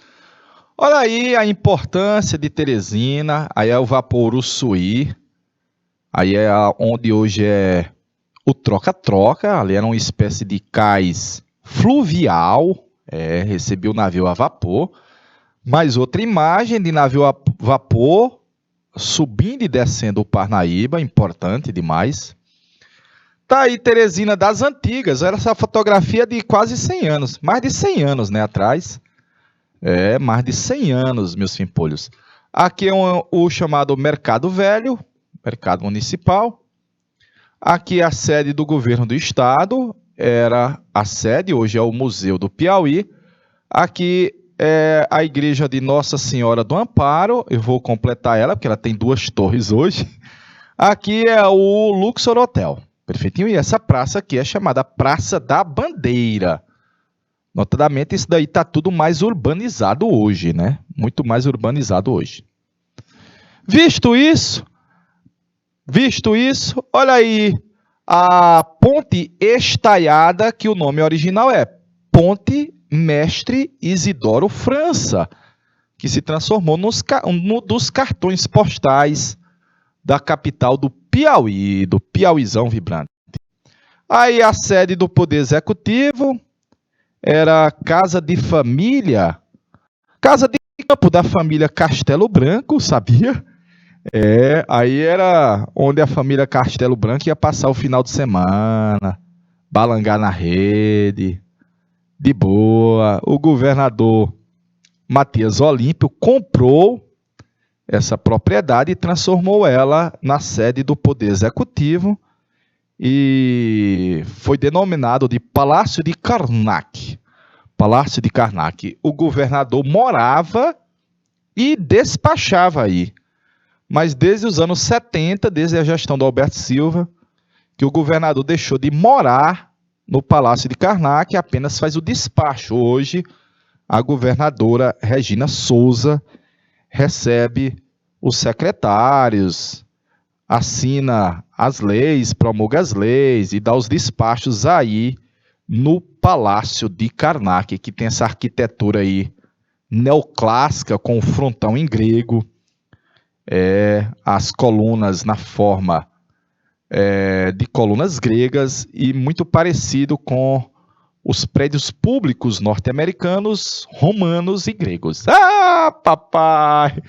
Olha aí a importância de Teresina, aí é o vapor Uruçuí, aí é onde hoje é o troca-troca, ali era uma espécie de cais fluvial, recebia o navio a vapor, mais outra imagem de navio a vapor subindo e descendo o Parnaíba, importante demais. Tá aí Teresina das antigas, era essa fotografia de quase 100 anos, mais de 100 anos, né, atrás. Mais de 100 anos, meus pimpolhos. Aqui é o chamado Mercado Velho, mercado municipal. Aqui é a sede do governo do estado, era a sede, hoje é o Museu do Piauí. Aqui é a igreja de Nossa Senhora do Amparo, eu vou completar ela, porque ela tem 2 torres hoje. Aqui é o Luxor Hotel, perfeitinho? E essa praça aqui é chamada Praça da Bandeira. Notadamente, isso daí está tudo mais urbanizado hoje, né? Muito mais urbanizado hoje. Visto isso, olha aí a ponte estaiada, que o nome original é Ponte Mestre Isidoro França, que se transformou num dos cartões postais da capital do Piauí, do Piauizão vibrante. Aí a sede do Poder Executivo era Casa de Família, Casa de Campo da família Castelo Branco, sabia? Aí era onde a família Castelo Branco ia passar o final de semana, balangar na rede, de boa. O governador Matias Olímpio comprou essa propriedade e transformou ela na sede do Poder Executivo e foi denominado de Palácio de Karnak. Palácio de Karnak. O governador morava e despachava aí. Mas desde os anos 70, desde a gestão do Alberto Silva, que o governador deixou de morar no Palácio de Karnak e apenas faz o despacho. Hoje, a governadora Regina Souza recebe os secretários, assina as leis, promulga as leis e dá os despachos aí no Palácio de Karnak, que tem essa arquitetura aí neoclássica com o frontão em grego, as colunas na forma de colunas gregas e muito parecido com os prédios públicos norte-americanos, romanos e gregos. Ah, papai!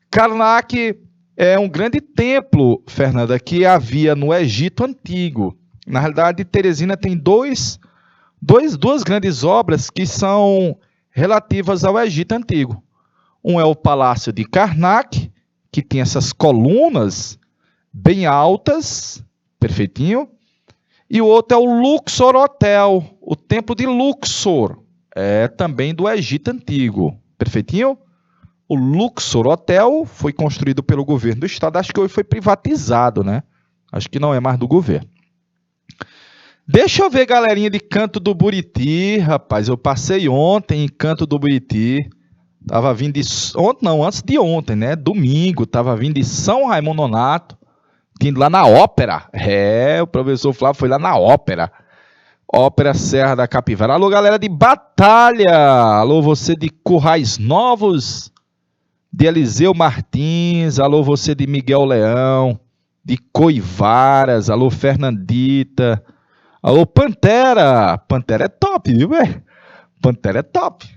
Karnak é um grande templo, Fernanda, que havia no Egito Antigo. Na realidade, Teresina tem duas grandes obras que são relativas ao Egito Antigo. Um é o Palácio de Karnak, que tem essas colunas bem altas, perfeitinho. E o outro é o Luxor Hotel, o Templo de Luxor, também do Egito Antigo, perfeitinho? O Luxor Hotel foi construído pelo governo do estado, acho que hoje foi privatizado, né? Acho que não é mais do governo. Deixa eu ver, galerinha de Canto do Buriti, rapaz, eu passei ontem em Canto do Buriti, tava vindo antes de ontem, né? Domingo, tava vindo de São Raimundo Nonato, indo lá na ópera. O professor Flávio foi lá na ópera. Ópera Serra da Capivara. Alô, galera de Batalha. Alô, você de Currais Novos, de Eliseu Martins. Alô, você de Miguel Leão, de Coivaras. Alô, Fernandita. Alô, Pantera. Pantera é top, viu, velho? Pantera é top.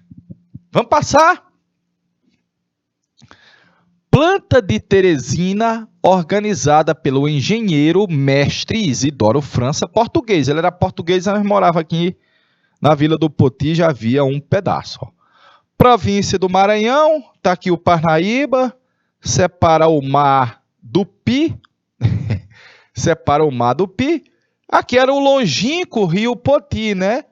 Vamos passar? Planta de Teresina, organizada pelo engenheiro mestre Isidoro França, português. Ele era português, mas morava aqui na Vila do Poti, já havia um pedaço. Província do Maranhão, está aqui o Parnaíba, separa o mar do Pi, Aqui era o longínquo rio Poti, né?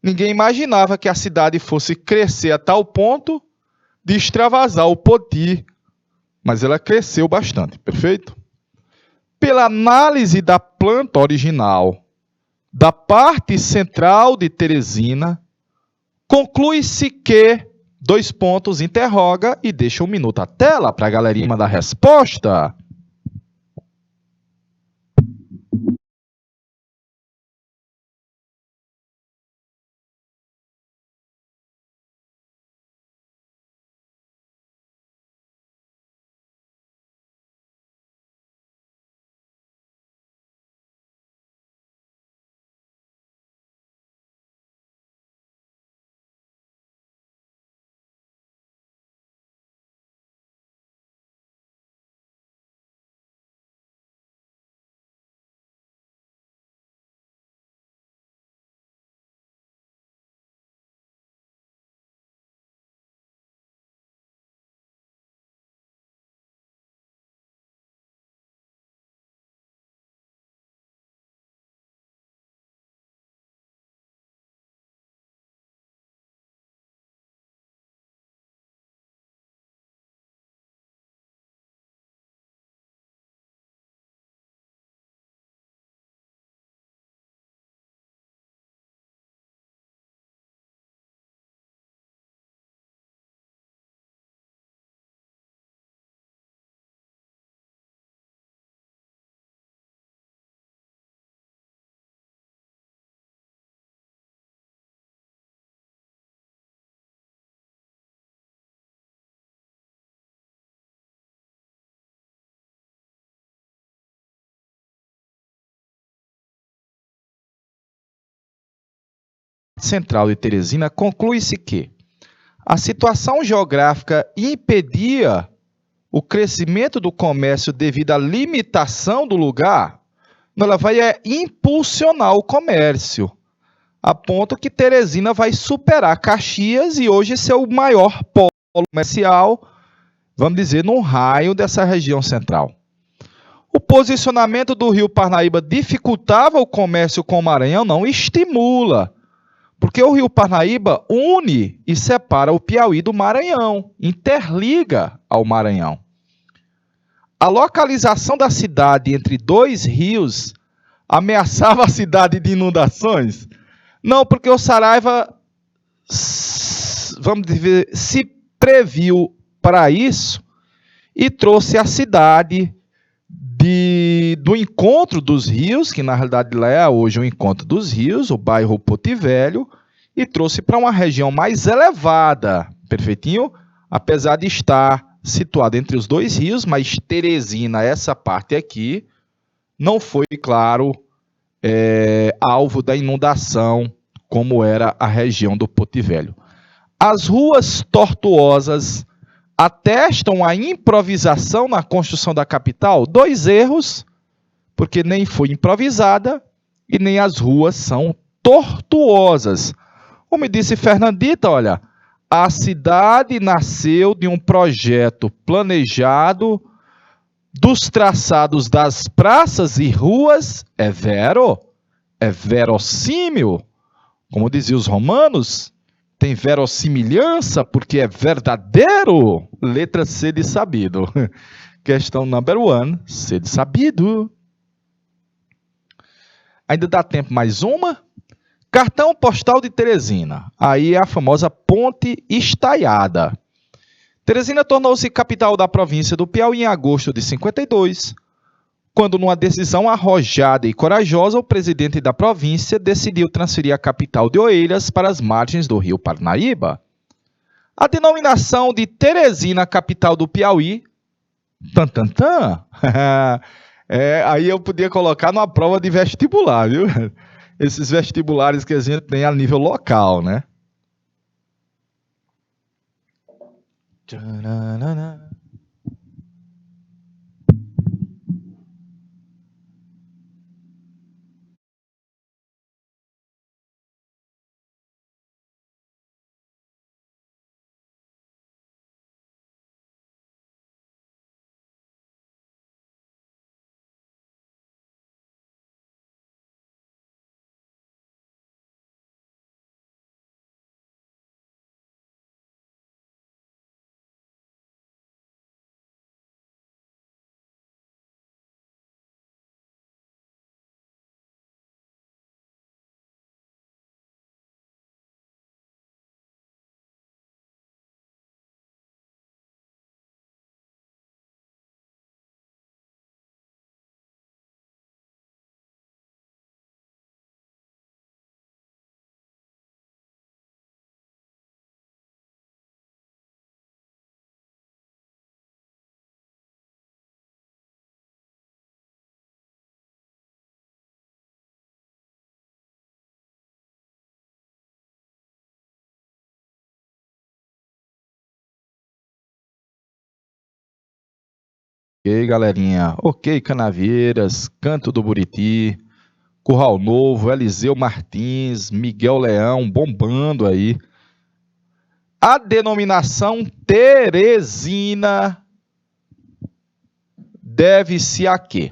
Ninguém imaginava que a cidade fosse crescer a tal ponto de extravasar o Poti, mas ela cresceu bastante, perfeito? Pela análise da planta original da parte central de Teresina, conclui-se que, interroga e deixa 1 minuto a tela para a galerinha mandar a resposta. central de Teresina, conclui-se que a situação geográfica impedia o crescimento do comércio devido à limitação do lugar. Ela vai impulsionar o comércio, a ponto que Teresina vai superar Caxias e hoje ser o maior polo comercial, vamos dizer, no raio dessa região central. O posicionamento do Rio Parnaíba dificultava o comércio com o Maranhão? Não, estimula. Porque o Rio Parnaíba une e separa o Piauí do Maranhão, interliga ao Maranhão. A localização da cidade entre dois rios ameaçava a cidade de inundações? Não, porque o Saraiva, vamos dizer, se previu para isso e trouxe a cidade do encontro dos rios, que na realidade lá é hoje o encontro dos rios, o bairro Porto Velho, e trouxe para uma região mais elevada, perfeitinho? Apesar de estar situada entre os dois rios, mas Teresina, essa parte aqui, não foi, claro, alvo da inundação, como era a região do Porto Velho. As ruas tortuosas atestam a improvisação na construção da capital? Dois erros, porque nem foi improvisada e nem as ruas são tortuosas. Como disse Fernandita, olha, a cidade nasceu de um projeto planejado dos traçados das praças e ruas, é verossímil, como diziam os romanos, tem verossimilhança porque é verdadeiro. Letra C de sabido. Questão number 1, C de sabido. Ainda dá tempo mais uma? Cartão postal de Teresina. Aí é a famosa Ponte Estaiada. Teresina tornou-se capital da província do Piauí em agosto de 52, quando, numa decisão arrojada e corajosa, o presidente da província decidiu transferir a capital de Oeiras para as margens do rio Parnaíba. A denominação de Teresina, capital do Piauí, aí eu podia colocar numa prova de vestibular, viu? Esses vestibulares que a gente tem a nível local, né? Ok, galerinha. Ok, Canavieiras, Canto do Buriti, Curral Novo, Eliseu Martins, Miguel Leão, bombando aí. A denominação Teresina deve-se a quê?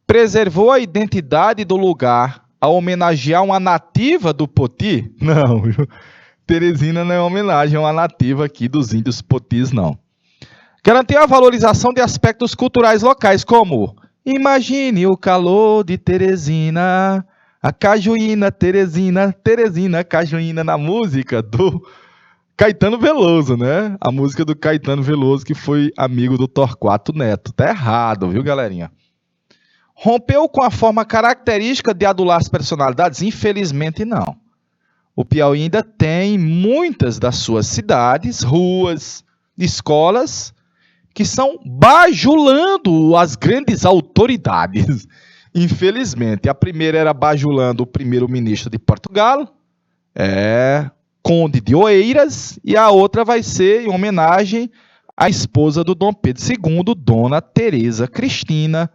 Preservou a identidade do lugar ao homenagear uma nativa do Poti? Não, Teresina não é homenagem a uma nativa aqui dos índios Potis, não. Garantiu a valorização de aspectos culturais locais, como: imagine o calor de Teresina, a cajuína Teresina, Teresina, cajuína, na música do Caetano Veloso, né? A música do Caetano Veloso, que foi amigo do Torquato Neto. Tá errado, viu, galerinha? Rompeu com a forma característica de adular as personalidades? Infelizmente, não. O Piauí ainda tem muitas das suas cidades, ruas, escolas, que são bajulando as grandes autoridades. Infelizmente, a primeira era bajulando o primeiro-ministro de Portugal, Conde de Oeiras, e a outra vai ser em homenagem à esposa do Dom Pedro II, Dona Teresa Cristina.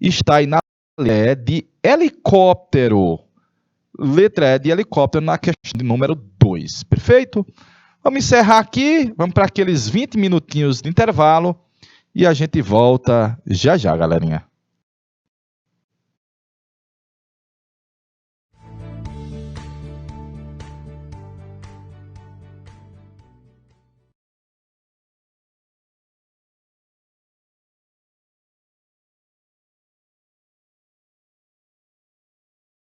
Está aí na letra de helicóptero. Letra E de helicóptero na questão de número 2. Perfeito? Vamos encerrar aqui. Vamos para aqueles 20 minutinhos de intervalo. E a gente volta já já, galerinha.